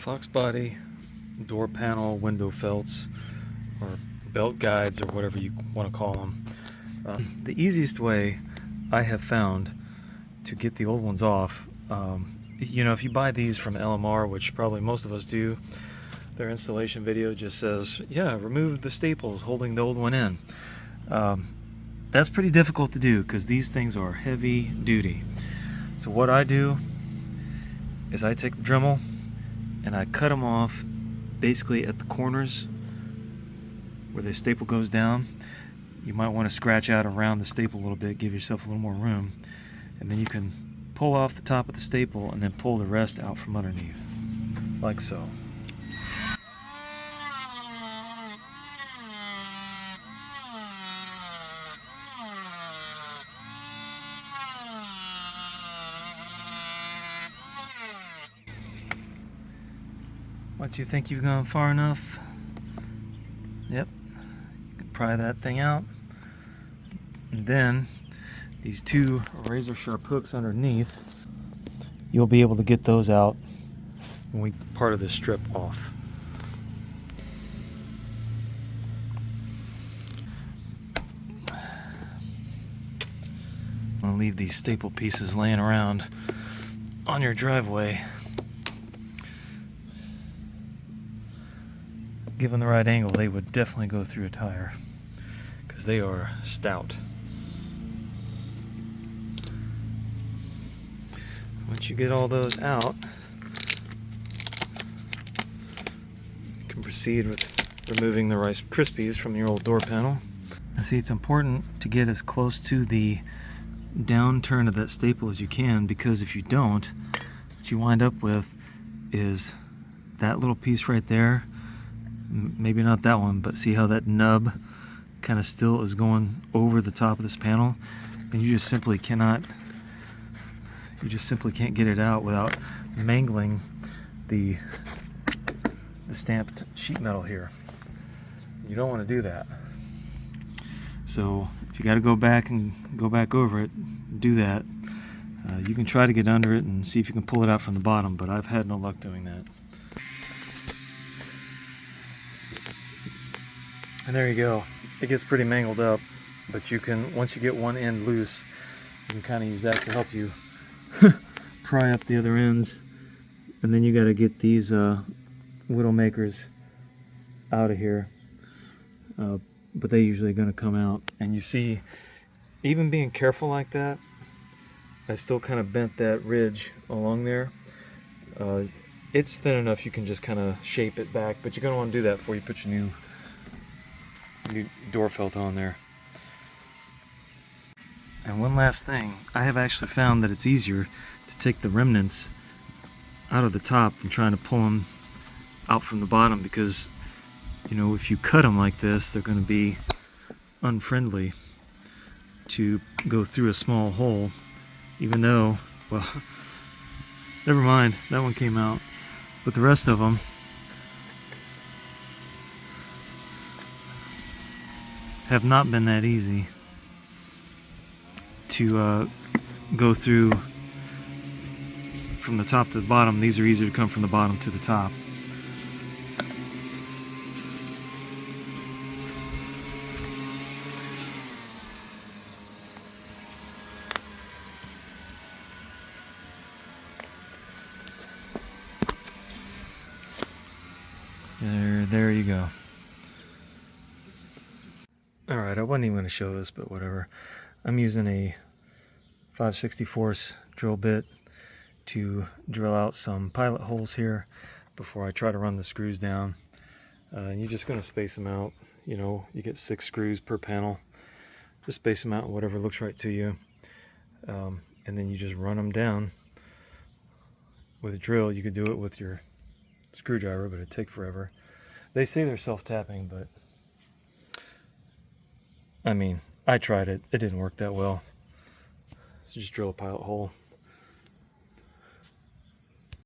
Foxbody door panel window felts, or belt guides, or whatever you want to call them. The easiest way I have found to get the old ones off, you know, if you buy these from LMR, which probably most of us do, their installation video just says, yeah, remove the staples holding the old one in. That's pretty difficult to do because these things are heavy duty. So what I do is I take the Dremel and I cut them off basically at the corners where the staple goes down. You might want to scratch out around the staple a little bit, give yourself a little more room, and then you can pull off the top of the staple and then pull the rest out from underneath, like so. Once you think you've gone far enough, yep, you can pry that thing out. And then these two razor sharp hooks underneath, you'll be able to get those out when we part of this strip off. I'm gonna leave these staple pieces laying around on your driveway. Given the right angle, they would definitely go through a tire because they are stout. Once you get all those out, you can proceed with removing the Rice Krispies from your old door panel. I see it's important to get as close to the downturn of that staple as you can, because if you don't, what you wind up with is that little piece right there. Maybe not that one, but see how that nub kind of still is going over the top of this panel, and you just simply can't get it out without mangling the stamped sheet metal here. You don't want to do that. So if you got to go back over it, do that. You can try to get under it and see if you can pull it out from the bottom, but I've had no luck doing that. And there you go. It gets pretty mangled up, but you can, once you get one end loose, you can kind of use that to help you pry up the other ends. And then you got to get these Widowmakers out of here, but they usually are going to come out. And you see, even being careful like that, I still kind of bent that ridge along there. It's thin enough you can just kind of shape it back, but you're going to want to do that before you put your new door felt on there. And one last thing, I have actually found that it's easier to take the remnants out of the top than trying to pull them out from the bottom, because, you know, if you cut them like this, they're going to be unfriendly to go through a small hole, even though, well, never mind, that one came out, but the rest of them have not been that easy to go through from the top to the bottom. These are easier to come from the bottom to the top. There you go. Alright, I wasn't even going to show this, but whatever. I'm using a 5/64 drill bit to drill out some pilot holes here before I try to run the screws down. You're just going to space them out. You know, you get 6 screws per panel. Just space them out whatever looks right to you. And then you just run them down with a drill. You could do it with your screwdriver, but it'd take forever. They say they're self-tapping, but I mean, I tried it. It didn't work that well. So just drill a pilot hole.